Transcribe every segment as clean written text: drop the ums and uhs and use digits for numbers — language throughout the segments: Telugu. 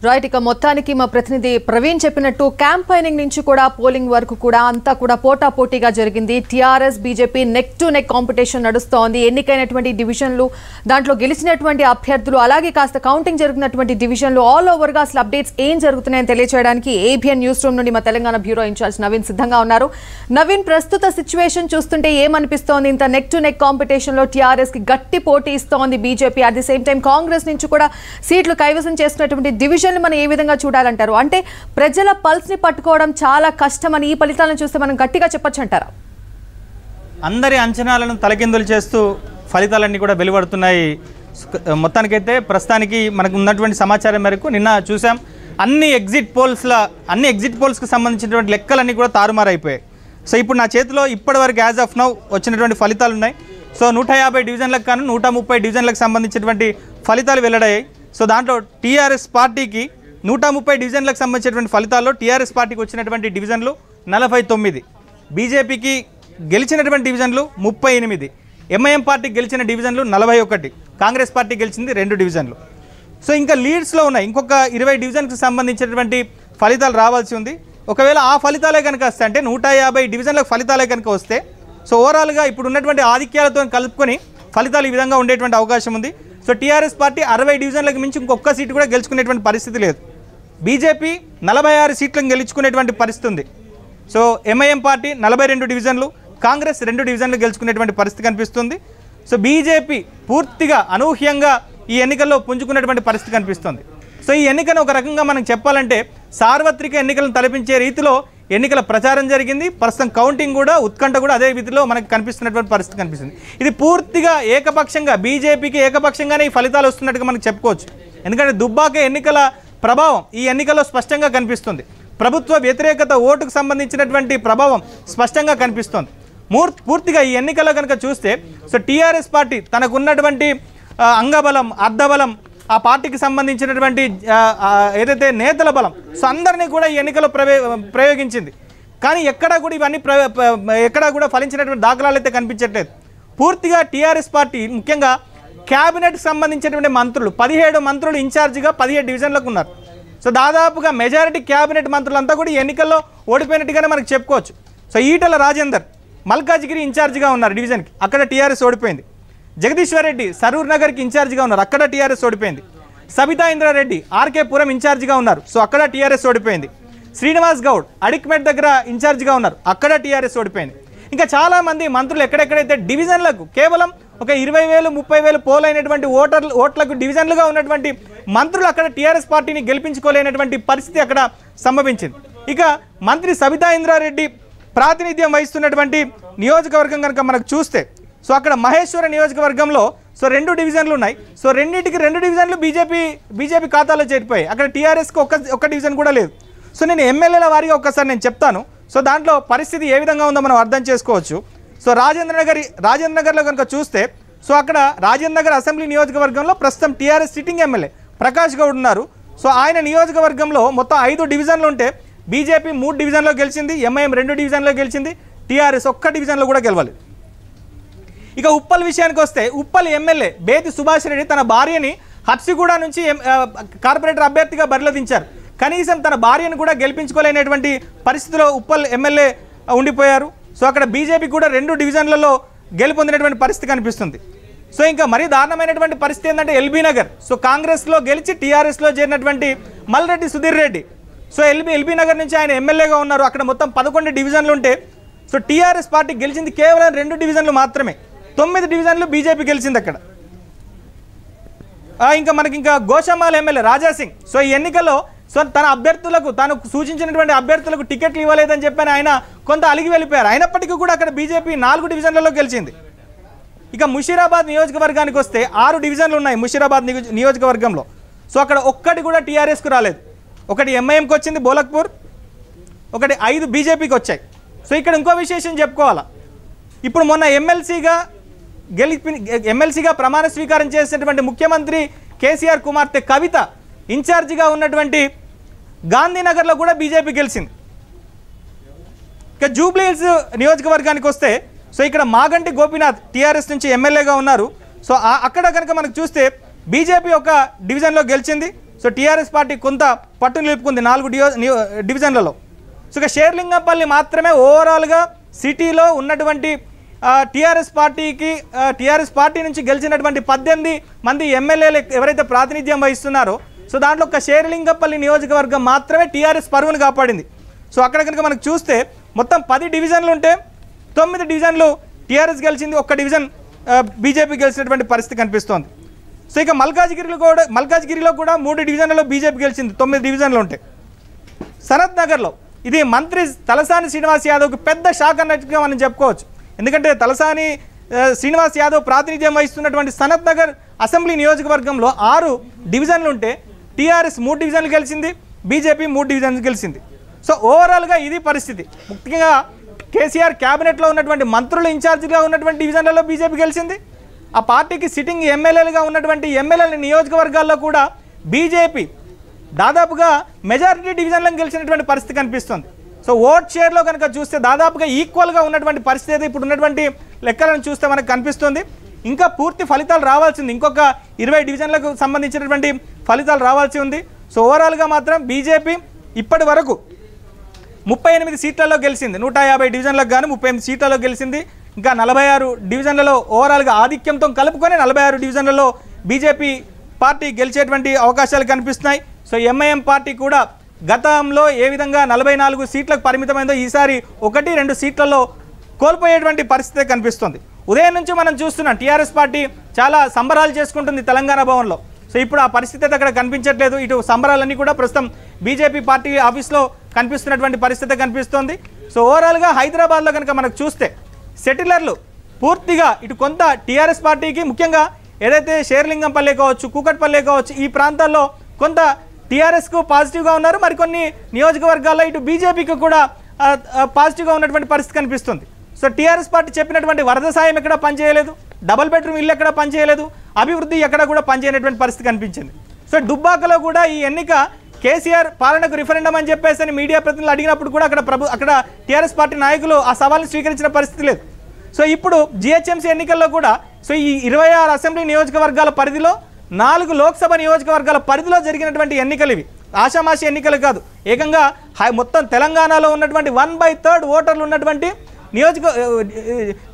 రైట్ ఇక మొత్తానికి మా ప్రతినిధి ప్రవీణ్ చెప్పినట్టు క్యాంపెయినింగ్ నుంచి కూడా పోలింగ్ వరకు కూడా అంతా కూడా పోటాపోటీగా జరిగింది. TRS BJP neck to neck competition నడుస్తోంది. ఎన్నికైనటువంటి డివిజన్లు, దాంట్లో గెలిచినటువంటి అభ్యర్థులు, అలాగే కాస్త కౌంటింగ్ జరుగుతున్నటువంటి డివిజన్లు ఆల్ ఓవర్ గా అసలు అప్డేట్స్ ఏం జరుగుతున్నాయని తెలియజేయడానికి ఏబిఎన్ న్యూస్ రూమ్ నుండి మా తెలంగాణ బ్యూరో ఇన్ఛార్జ్ నవీన్ సిద్ధంగా ఉన్నారు. నవీన్, ప్రస్తుత సిచ్యువేషన్ చూస్తుంటే ఏమనిపిస్తోంది? ఇంత నెక్ టు నెక్ కాంపిటీషన్ లో టీఆర్ఎస్ కి గట్టి పోటీ ఇస్తోంది BJP. At the same time Congress నుంచి కూడా సీట్లు కైవసం చేసుకున్నటువంటి డివిజన్ మనం ఏ విధంగా చూడాలంటారు? అంటే ప్రజల పల్స్ ని పట్టుకోవడం చాలా కష్టమని ఈ ఫలితాలను చూస్తే మనం గట్టిగా చెప్పొచ్చు అంటారా? అందరి అంచనాలను తలకిందులు చేస్తూ ఫలితాలన్నీ కూడా వెలువడుతున్నాయి. మొత్తానికైతే ప్రస్తుతానికి మనకు ఉన్నటువంటి సమాచారం మేరకు నిన్న చూసాం, అన్ని ఎగ్జిట్ పోల్స్కి సంబంధించినటువంటి లెక్కలన్నీ కూడా తారుమారైపోయాయి. సో ఇప్పుడు నా చేతిలో ఇప్పటివరకు యాజ్ ఆఫ్ నౌ వచ్చినటువంటి ఫలితాలు ఉన్నాయి. సో 150 డివిజన్లకు కాను 130 డివిజన్లకు సంబంధించినటువంటి ఫలితాలు వెల్లడయ్యాయి. సో దాంట్లో టీఆర్ఎస్ పార్టీకి 130 డివిజన్లకు సంబంధించినటువంటి ఫలితాల్లో టీఆర్ఎస్ పార్టీకి వచ్చినటువంటి డివిజన్లు 49, బీజేపీకి గెలిచినటువంటి డివిజన్లు 38, ఎంఐఎం పార్టీకి గెలిచిన డివిజన్లు 41, కాంగ్రెస్ పార్టీ గెలిచింది 2 డివిజన్లు. సో ఇంకా లీడ్స్లో ఉన్నాయి. ఇంకొక 20 డివిజన్కి సంబంధించినటువంటి ఫలితాలు రావాల్సి ఉంది. ఒకవేళ ఆ ఫలితాలే కనుక వస్తే, అంటే 150 డివిజన్లకు ఫలితాలే కనుక వస్తే, సో ఓవరాల్గా ఇప్పుడు ఉన్నటువంటి ఆధిక్యాలతో కలుపుకొని ఫలితాలు ఈ విధంగా ఉండేటువంటి అవకాశం ఉంది. సో టీఆర్ఎస్ పార్టీ 60 డివిజన్లకు మించి ఇంకొక సీటు కూడా గెలుచుకునేటువంటి పరిస్థితి లేదు. బీజేపీ 46 సీట్లను గెలుచుకునేటువంటి పరిస్థితి ఉంది. సో ఎంఐఎం పార్టీ 42 డివిజన్లు, కాంగ్రెస్ 2 డివిజన్లు గెలుచుకునేటువంటి పరిస్థితి కనిపిస్తుంది. సో బీజేపీ పూర్తిగా అనూహ్యంగా ఈ ఎన్నికల్లో పుంజుకునేటువంటి పరిస్థితి కనిపిస్తుంది. సో ఈ ఎన్నికను ఒక రకంగా మనం చెప్పాలంటే సార్వత్రిక ఎన్నికలను తలపించే రీతిలో ఎన్నికల ప్రచారం జరిగింది. ప్రస్తుతం కౌంటింగ్ కూడా, ఉత్కంఠ కూడా అదే రీతిలో మనకు కనిపిస్తున్నటువంటి పరిస్థితి కనిపిస్తుంది. ఇది పూర్తిగా ఏకపక్షంగా బీజేపీకి ఏకపక్షంగానే ఈ ఫలితాలు వస్తున్నట్టుగా మనకు చెప్పుకోవచ్చు. ఎందుకంటే దుబ్బాక ఎన్నికల ప్రభావం ఈ ఎన్నికల్లో స్పష్టంగా కనిపిస్తుంది. ప్రభుత్వ వ్యతిరేకత ఓటుకు సంబంధించినటువంటి ప్రభావం స్పష్టంగా కనిపిస్తుంది. పూర్తిగా ఈ ఎన్నికల్లో కనుక చూస్తే, సో టీఆర్ఎస్ పార్టీ తనకున్నటువంటి అంగబలం, అర్ధబలం, ఆ పార్టీకి సంబంధించినటువంటి ఏదైతే నేతల బలం, సో అందరినీ కూడా ఈ ఎన్నికలో ప్రయోగించింది. కానీ ఎక్కడా కూడా ఇవన్నీ ఎక్కడా కూడా ఫలించినటువంటి దాఖలాలు అయితే కనిపించట్లేదు. పూర్తిగా టీఆర్ఎస్ పార్టీ ముఖ్యంగా క్యాబినెట్కి సంబంధించినటువంటి మంత్రులు 17 మంత్రులు ఇన్ఛార్జిగా 17 డివిజన్లకు ఉన్నారు. సో దాదాపుగా మెజారిటీ క్యాబినెట్ మంత్రులంతా కూడా ఈ ఎన్నికల్లో ఓడిపోయినట్టుగానే మనకు చెప్పుకోవచ్చు. సో ఈటల రాజేందర్ మల్కాజ్గిరి ఇన్ఛార్జిగా ఉన్నారు డివిజన్కి, అక్కడ టీఆర్ఎస్ ఓడిపోయింది. జగదీశ్వర్ రెడ్డి సరూర్ నగర్కి ఇన్ఛార్జిగా ఉన్నారు, అక్కడ టీఆర్ఎస్ ఓడిపోయింది. సబితా ఇంద్రారెడ్డి ఆర్కే పురం ఇన్ఛార్జిగా ఉన్నారు, సో అక్కడ టీఆర్ఎస్ ఓడిపోయింది. శ్రీనివాస్ గౌడ్ అడిక్మెట్ దగ్గర ఇన్ఛార్జిగా ఉన్నారు, అక్కడ టీఆర్ఎస్ ఓడిపోయింది. ఇంకా చాలామంది మంత్రులు ఎక్కడెక్కడైతే డివిజన్లకు కేవలం ఒక 20,000 30,000 పోలైనటువంటి ఓట్లకు డివిజన్లుగా ఉన్నటువంటి మంత్రులు అక్కడ టీఆర్ఎస్ పార్టీని గెలిపించుకోలేనటువంటి పరిస్థితి అక్కడ సంభవించింది. ఇక మంత్రి సబితా ఇంద్రారెడ్డి ప్రాతినిధ్యం వహిస్తున్నటువంటి నియోజకవర్గం కనుక మనకు చూస్తే, సో అక్కడ మహేశ్వర నియోజకవర్గంలో సో 2 డివిజన్లు ఉన్నాయి. సో రెండింటికి 2 డివిజన్లు బీజేపీ ఖాతాలో చేరిపోయాయి. అక్కడ టీఆర్ఎస్కి ఒక్క డివిజన్ కూడా లేదు. సో నేను ఎమ్మెల్యేల వారిగా ఒక్కసారి నేను చెప్తాను. సో దాంట్లో పరిస్థితి ఏ విధంగా ఉందో మనం అర్థం చేసుకోవచ్చు. సో రాజేంద్ర నగర్లో కనుక చూస్తే, సో అక్కడ రాజేంద్ర నగర్ అసెంబ్లీ నియోజకవర్గంలో ప్రస్తుతం TRS sitting MLA Prakash Goud ఉన్నారు. సో ఆయన నియోజకవర్గంలో మొత్తం 5 డివిజన్లు ఉంటే బీజేపీ 3 డివిజన్లో గెలిచింది, ఎంఐఎం 2 డివిజన్లో గెలిచింది, టీఆర్ఎస్ 1 డివిజన్లో కూడా గెలవాలి. ఇక ఉప్పల్ విషయానికి వస్తే, ఉప్పల్ ఎమ్మెల్యే బేతి సుభాష్ రెడ్డి తన భార్యని హబ్సిగూడ నుంచి కార్పొరేటర్ అభ్యర్థిగా బరిలో దించారు. కనీసం తన భార్యను కూడా గెలిపించుకోలేనటువంటి పరిస్థితిలో ఉప్పల్ ఎమ్మెల్యే ఉండిపోయారు. సో అక్కడ బీజేపీ కూడా 2 డివిజన్లలో గెలుపొందినటువంటి పరిస్థితి కనిపిస్తుంది. సో ఇంకా మరీ దారుణమైనటువంటి పరిస్థితి ఏంటంటే ఎల్బీ నగర్, సో కాంగ్రెస్లో గెలిచి టీఆర్ఎస్లో చేరినటువంటి మల్రెడ్డి సుధీర్ రెడ్డి, సో ఎల్బీ నగర్ నుంచి ఆయన ఎమ్మెల్యేగా ఉన్నారు. అక్కడ మొత్తం 11 డివిజన్లు ఉంటే, సో టీఆర్ఎస్ పార్టీ గెలిచింది కేవలం 2 డివిజన్లు మాత్రమే. 9 డివిజన్లు బీజేపీ గెలిచింది అక్కడ. ఇంకా మనకి ఇంకా గోషామాల్ ఎమ్మెల్యే రాజాసింగ్, సో ఈ ఎన్నికల్లో సో తన అభ్యర్థులకు, తాను సూచించినటువంటి అభ్యర్థులకు టికెట్లు ఇవ్వలేదని చెప్పని ఆయన కొంత అలిగి వెళ్ళిపోయారు. అయినప్పటికీ కూడా అక్కడ బీజేపీ 4 డివిజన్లలో గెలిచింది. ఇక ముషీరాబాద్ నియోజకవర్గానికి వస్తే 6 డివిజన్లు ఉన్నాయి ముషీరాబాద్ నియోజకవర్గంలో. సో అక్కడ ఒక్కటి కూడా టీఆర్ఎస్కు రాలేదు. ఒకటి ఎంఐఎంకి వచ్చింది బోలక్పూర్, ఒకటి 5 బీజేపీకి వచ్చాయి. సో ఇక్కడ ఇంకో విశేషం చెప్పుకోవాలా, ఇప్పుడు మొన్న ఎమ్మెల్సీగా ప్రమాణ స్వీకారం చేసినటువంటి ముఖ్యమంత్రి కేసీఆర్ కుమార్తె కవిత ఇన్ఛార్జిగా ఉన్నటువంటి గాంధీనగర్లో కూడా బీజేపీ గెలిచింది. ఇక జూబ్లీ హిల్స్ నియోజకవర్గానికి వస్తే, సో ఇక్కడ మాగంటి గోపీనాథ్ టీఆర్ఎస్ నుంచి ఎమ్మెల్యేగా ఉన్నారు. సో అక్కడ కనుక మనకు చూస్తే బీజేపీ ఒక డివిజన్లో గెలిచింది, సో టీఆర్ఎస్ పార్టీ కొంత పట్టు నిలుపుకుంది 4 డివిజన్లలో. సో ఇక షేర్లింగంపల్లి మాత్రమే ఓవరాల్గా సిటీలో ఉన్నటువంటి టీఆర్ఎస్ పార్టీ నుంచి గెలిచినటువంటి 18 మంది ఎమ్మెల్యేలు ఎవరైతే ప్రాతినిధ్యం వహిస్తున్నారో సో దాంట్లో ఒక షేర్లింగంపల్లి నియోజకవర్గం మాత్రమే టీఆర్ఎస్ పరువును కాపాడింది. సో అక్కడ కనుక మనకు చూస్తే మొత్తం 10 డివిజన్లు ఉంటే 9 డివిజన్లు టీఆర్ఎస్ గెలిచింది, 1 డివిజన్ బీజేపీ గెలిచినటువంటి పరిస్థితి కనిపిస్తోంది. సో ఇక మల్కాజ్గిరిలో కూడా 3 డివిజన్లలో బీజేపీ గెలిచింది, 9 డివిజన్లు ఉంటాయి. సనత్ నగర్లో ఇది మంత్రి తలసాని శ్రీనివాస్ యాదవ్కి పెద్ద షాక్ అన్నట్టుగా మనం చెప్పుకోవచ్చు. ఎందుకంటే తలసాని శ్రీనివాస్ యాదవ్ ప్రాతినిధ్యం వహిస్తున్నటువంటి సనత్ నగర్ అసెంబ్లీ నియోజకవర్గంలో 6 డివిజన్లు ఉంటే టీఆర్ఎస్ 3 డివిజన్లు గెలిచింది, బీజేపీ 3 డివిజన్లు గెలిచింది. సో ఓవరాల్గా ఇది పరిస్థితి. ముఖ్యంగా కేసీఆర్ క్యాబినెట్లో ఉన్నటువంటి మంత్రులు ఇన్ఛార్జిగా ఉన్నటువంటి డివిజన్లలో బీజేపీ గెలిచింది. ఆ పార్టీకి సిట్టింగ్ ఎమ్మెల్యేలుగా ఉన్నటువంటి ఎమ్మెల్యేల నియోజకవర్గాల్లో కూడా బీజేపీ దాదాపుగా మెజారిటీ డివిజన్లను గెలిచినటువంటి పరిస్థితి కనిపిస్తుంది. సో ఓట్ షేర్లో కనుక చూస్తే దాదాపుగా ఈక్వల్గా ఉన్నటువంటి పరిస్థితి ఇప్పుడు ఉన్నటువంటి లెక్కలను చూస్తే మనకు కనిపిస్తుంది. ఇంకా పూర్తి ఫలితాలు రావాల్సింది, ఇంకొక 20 డివిజన్లకు సంబంధించినటువంటి ఫలితాలు రావాల్సి ఉంది. సో ఓవరాల్గా మాత్రం బీజేపీ ఇప్పటి వరకు 38 సీట్లలో గెలిచింది, 150 డివిజన్లకు గాను 38 సీట్లలో గెలిచింది. ఇంకా 46 డివిజన్లలో ఓవరాల్గా ఆధిక్యంతో కలుపుకొని 46 డివిజన్లలో బీజేపీ పార్టీ గెలిచేటువంటి అవకాశాలు కనిపిస్తున్నాయి. సో ఎంఐఎం పార్టీ కూడా గతంలో ఏ విధంగా 44 సీట్లకు పరిమితమైందో ఈసారి 1-2 సీట్లలో కోల్పోయేటువంటి పరిస్థితి కనిపిస్తుంది. ఉదయం నుంచి మనం చూస్తున్నాం టీఆర్ఎస్ పార్టీ చాలా సంబరాలు చేసుకుంటుంది తెలంగాణ భవన్లో. సో ఇప్పుడు ఆ పరిస్థితి అక్కడ కనిపించట్లేదు. ఇటు సంబరాలన్నీ కూడా ప్రస్తుతం బీజేపీ పార్టీ ఆఫీస్లో కనిపిస్తున్నటువంటి పరిస్థితి కనిపిస్తోంది. సో ఓవరాల్గా హైదరాబాద్లో కనుక మనకు చూస్తే సెటిలర్లు పూర్తిగా ఇటు కొంత టీఆర్ఎస్ పార్టీకి ముఖ్యంగా ఏదైతే షేర్లింగంపల్లి కావచ్చు, కూకట్పల్లి కావచ్చు, ఈ ప్రాంతాల్లో కొంత టీఆర్ఎస్కు పాజిటివ్గా ఉన్నారు. మరికొన్ని నియోజకవర్గాల్లో ఇటు బీజేపీకి కూడా పాజిటివ్గా ఉన్నటువంటి పరిస్థితి కనిపిస్తుంది. సో టీఆర్ఎస్ పార్టీ చెప్పినటువంటి వరద సాయం ఎక్కడ పనిచేయలేదు, డబుల్ బెడ్రూమ్ ఇల్లు ఎక్కడ పనిచేయలేదు, అభివృద్ధి ఎక్కడ కూడా పనిచేయనటువంటి పరిస్థితి కనిపించింది. సో దుబ్బాకలో కూడా ఈ ఎన్నిక కేసీఆర్ పాలనకు రిఫరెండం అని చెప్పేసి మీడియా ప్రతినిధులు అడిగినప్పుడు కూడా అక్కడ టీఆర్ఎస్ పార్టీ నాయకులు ఆ సవాల్ని స్వీకరించిన పరిస్థితి లేదు. సో ఇప్పుడు జిహెచ్ఎంసీ ఎన్నికల్లో కూడా సో ఈ 26 అసెంబ్లీ నియోజకవర్గాల పరిధిలో 4 లోక్సభ నియోజకవర్గాల పరిధిలో జరిగినటువంటి ఎన్నికలు ఇవి. ఆషామాషి ఎన్నికలు కాదు, ఏకంగా మొత్తం తెలంగాణలో ఉన్నటువంటి 1/3 ఓటర్లు ఉన్నటువంటి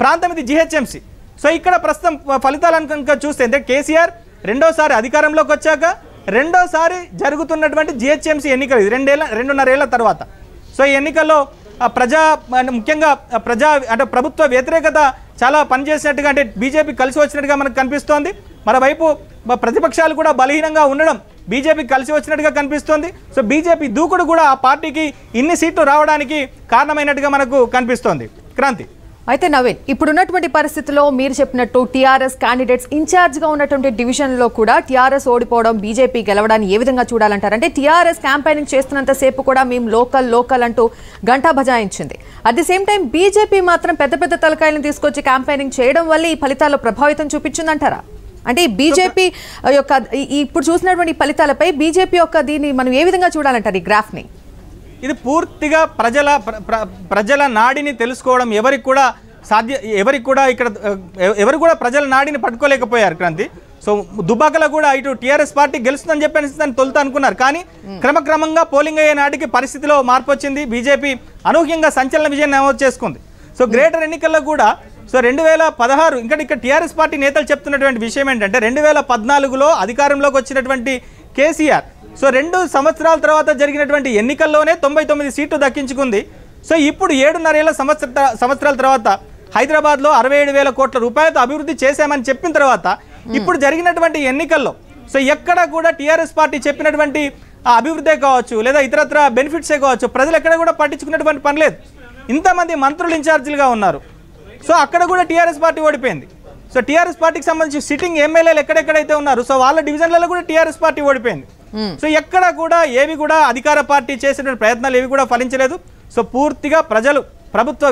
ప్రాంతం ఇది జిహెచ్ఎంసీ. సో ఇక్కడ ప్రస్తుతం ఫలితాలను కనుక చూస్తే అంటే కేసీఆర్ రెండోసారి అధికారంలోకి వచ్చాక రెండోసారి జరుగుతున్నటువంటి జిహెచ్ఎంసీ ఎన్నికలు ఇది 2.5 ఏళ్ల తర్వాత. సో ఈ ఎన్నికల్లో ముఖ్యంగా ప్రభుత్వ వ్యతిరేకత చాలా పనిచేసినట్టుగా అంటే బీజేపీ కలిసి వచ్చినట్టుగా మనకు కనిపిస్తోంది. మరోవైపు ప్రతిపక్షాలు కూడా బలహీనంగా ఉండడం బీజేపీ కలిసి వచ్చినట్టుగా కనిపిస్తోంది. సో బీజేపీ దూకుడు కూడా ఆ పార్టీకి ఇన్ని సీట్లు రావడానికి కారణమైనట్టుగా మనకు కనిపిస్తోంది. క్రాంతి. అయితే నవీన్, ఇప్పుడున్నటువంటి పరిస్థితుల్లో మీరు చెప్పినట్టు టీఆర్ఎస్ క్యాండిడేట్స్ ఇన్ఛార్జ్గా ఉన్నటువంటి డివిజన్లో కూడా టీఆర్ఎస్ ఓడిపోవడం, బీజేపీ గెలవడాన్ని ఏ విధంగా చూడాలంటారు? అంటే టీఆర్ఎస్ క్యాంపెయినింగ్ చేస్తున్నంతసేపు కూడా మేము లోకల్ అంటూ గంటా బజాయించింది. At the same time BJP మాత్రం పెద్ద తలకాయలను తీసుకొచ్చి క్యాంపెయినింగ్ చేయడం వల్ల ఈ ఫలితాల్లో ప్రభావితం చూపించిందంటారా? అంటే బీజేపీ యొక్క ఇప్పుడు చూసినటువంటి ఫలితాలపై బీజేపీ యొక్క దీన్ని మనం ఏ విధంగా చూడాలంటారు ఈ గ్రాఫ్ని? ఇది పూర్తిగా ప్రజల నాడిని తెలుసుకోవడం ఎవరికి కూడా ఇక్కడ ఎవరు కూడా ప్రజల నాడిని పట్టుకోలేకపోయారు క్రాంతి. సో దుబ్బాకలో కూడా ఇటు టీఆర్ఎస్ పార్టీ గెలుస్తుందని చెప్పేసి దాన్ని తొలుత అనుకున్నారు. కానీ క్రమక్రమంగా పోలింగ్ అయ్యే నాటికి పరిస్థితిలో మార్పు వచ్చింది. బీజేపీ అనూహ్యంగా సంచలన విజయం నమోదు చేసుకుంది. సో గ్రేటర్ ఎన్నికల్లో కూడా సో 2016 ఇక్కడ టీఆర్ఎస్ పార్టీ నేతలు చెప్తున్నటువంటి విషయం ఏంటంటే 2014లో అధికారంలోకి వచ్చినటువంటి కేసీఆర్ సో 2 సంవత్సరాల తర్వాత జరిగినటువంటి ఎన్నికల్లోనే 99 సీట్లు దక్కించుకుంది. సో ఇప్పుడు 7.5 సంవత్సరాల తర్వాత హైదరాబాద్లో 67,000 కోట్ల రూపాయలతో అభివృద్ధి చేశామని చెప్పిన తర్వాత ఇప్పుడు జరిగినటువంటి ఎన్నికల్లో సో ఎక్కడ కూడా టీఆర్ఎస్ పార్టీ చెప్పినటువంటి అభివృద్ధే కావచ్చు లేదా ఇతరత్ర బెనిఫిట్సే కావచ్చు ప్రజలు ఎక్కడ కూడా పట్టించుకున్నటువంటి పని లేదు. ఇంతమంది మంత్రులు ఇన్ఛార్జీలుగా ఉన్నారు. సో అక్కడ కూడా టీఆర్ఎస్ పార్టీ ఓడిపోయింది. సో టీఆర్ఎస్ పార్టీకి సంబంధించి సిట్టింగ్ ఎమ్మెల్యేలు ఎక్కడెక్కడైతే ఉన్నారు సో వాళ్ళ డివిజన్లలో కూడా టీఆర్ఎస్ పార్టీ ఓడిపోయింది. సో ఎక్కడ కూడా ఏవి కూడా అధికార పార్టీ చేసినటువంటి ప్రయత్నాలు ఏవి కూడా ఫలించలేదు. సో పూర్తిగా ప్రజలు ప్రభుత్వ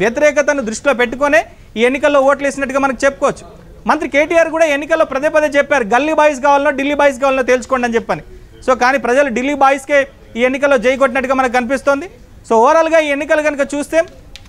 వ్యతిరేకతను దృష్టిలో పెట్టుకునే ఈ ఎన్నికల్లో ఓట్లు వేసినట్టుగా మనకు చెప్పుకోవచ్చు. మంత్రి కేటీఆర్ కూడా ఎన్నికల్లో పదే చెప్పారు గల్లీ బాయ్స్ కావాలనో ఢిల్లీ బాయ్స్ కావాలనో తేల్చుకోండి అని చెప్పని. సో కానీ ప్రజలు ఢిల్లీ బాయ్స్కే ఈ ఎన్నికల్లో జై కొట్టినట్టుగా మనకు కనిపిస్తోంది. సో ఓవరాల్గా ఈ ఎన్నికలు కనుక చూస్తే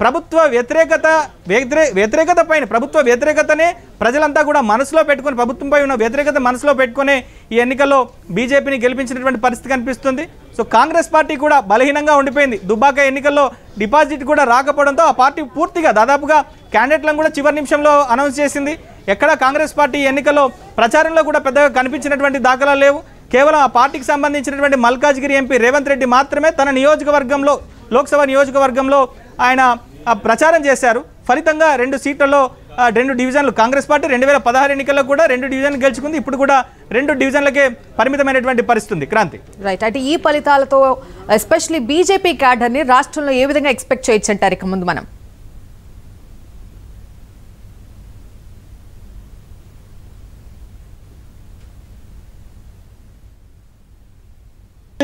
ప్రభుత్వ వ్యతిరేకత పైన ప్రభుత్వ వ్యతిరేకతనే ప్రజలంతా కూడా మనసులో పెట్టుకొని ప్రభుత్వంపై ఉన్న వ్యతిరేకత మనసులో పెట్టుకునే ఈ ఎన్నికల్లో బీజేపీని గెలిపించినటువంటి పరిస్థితి కనిపిస్తుంది. సో కాంగ్రెస్ పార్టీ కూడా బలహీనంగా ఉండిపోయింది. దుబ్బాక ఎన్నికల్లో డిపాజిట్ కూడా రాకపోవడంతో ఆ పార్టీ పూర్తిగా దాదాపుగా క్యాండిడేట్లను కూడా చివరి నిమిషంలో అనౌన్స్ చేసింది. ఎక్కడ కాంగ్రెస్ పార్టీ ఎన్నికల్లో ప్రచారంలో కూడా పెద్దగా కనిపించినటువంటి దాఖలాలు లేవు. కేవలం ఆ పార్టీకి సంబంధించినటువంటి మల్కాజ్గిరి ఎంపీ రేవంత్ రెడ్డి మాత్రమే తన నియోజకవర్గంలో లోక్సభ నియోజకవర్గంలో ఆయన ప్రచారం చేశారు. ఫలితంగా 2 సీట్లలో 2 డివిజన్లు కాంగ్రెస్ పార్టీ 2016 ఎన్నికల్లో కూడా 2 డివిజన్లు గెలుచుకుంది. ఇప్పుడు కూడా 2 డివిజన్లకే పరిమితమైనటువంటి పరిస్థితి. క్రాంతి, రైట్. అంటే ఈ ఫలితాలతో ఎస్పెషల్లీ బీజేపీ క్యాడర్ని రాష్ట్రంలో ఏ విధంగా ఎక్స్పెక్ట్ చేయొచ్చు అంటారు ఇక ముందు మనం?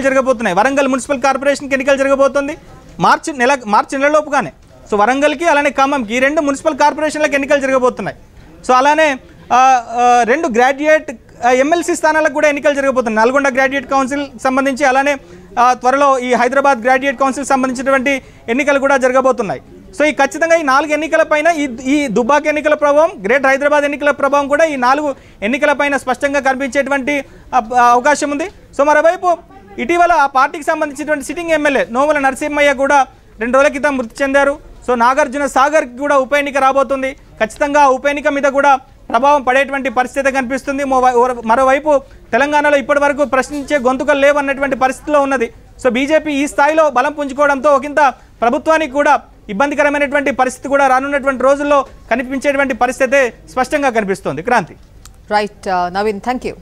జరగబోతున్నాయి. వరంగల్ మున్సిపల్ కార్పొరేషన్కి ఎన్నికలు జరగబోతుంది మార్చి నెలలోపుగానే. సో వరంగల్కి అలానే ఖమ్మంకి ఈ 2 మున్సిపల్ కార్పొరేషన్లకు ఎన్నికలు జరగబోతున్నాయి. సో అలానే 2 గ్రాడ్యుయేట్ ఎమ్మెల్సీ స్థానాలకు కూడా ఎన్నికలు జరగబోతున్నాయి. నల్గొండ గ్రాడ్యుయేట్ కౌన్సిల్ సంబంధించి అలానే త్వరలో ఈ హైదరాబాద్ గ్రాడ్యుయేట్ కౌన్సిల్ సంబంధించినటువంటి ఎన్నికలు కూడా జరగబోతున్నాయి. సో ఈ ఖచ్చితంగా ఈ 4 ఎన్నికల పైన ఈ దుబ్బాక ఎన్నికల ప్రభావం, గ్రేట్ హైదరాబాద్ ఎన్నికల ప్రభావం కూడా ఈ 4 ఎన్నికల పైన స్పష్టంగా కనిపించేటువంటి అవకాశం ఉంది. సో మరోవైపు ఇటీవల ఆ పార్టీకి సంబంధించినటువంటి సిట్టింగ్ ఎమ్మెల్యే నోముల నరసింహయ్య కూడా 2 రోజుల క్రితం మృతి చెందారు. సో నాగార్జున సాగర్కి కూడా ఉప ఎన్నిక రాబోతుంది. ఖచ్చితంగా ఉప ఎన్నిక మీద కూడా ప్రభావం పడేటువంటి పరిస్థితి కనిపిస్తుంది. మరోవైపు తెలంగాణలో ఇప్పటి వరకు ప్రశ్నించే గొంతుకలు లేవన్నటువంటి పరిస్థితిలో ఉన్నది. సో బీజేపీ ఈ స్థాయిలో బలం పుంజుకోవడంతో ఒకంత ప్రభుత్వానికి కూడా ఇబ్బందికరమైనటువంటి పరిస్థితి కూడా రానున్నటువంటి రోజుల్లో కనిపించేటువంటి పరిస్థితి స్పష్టంగా కనిపిస్తుంది. Kranti, right. Naveen, thank you.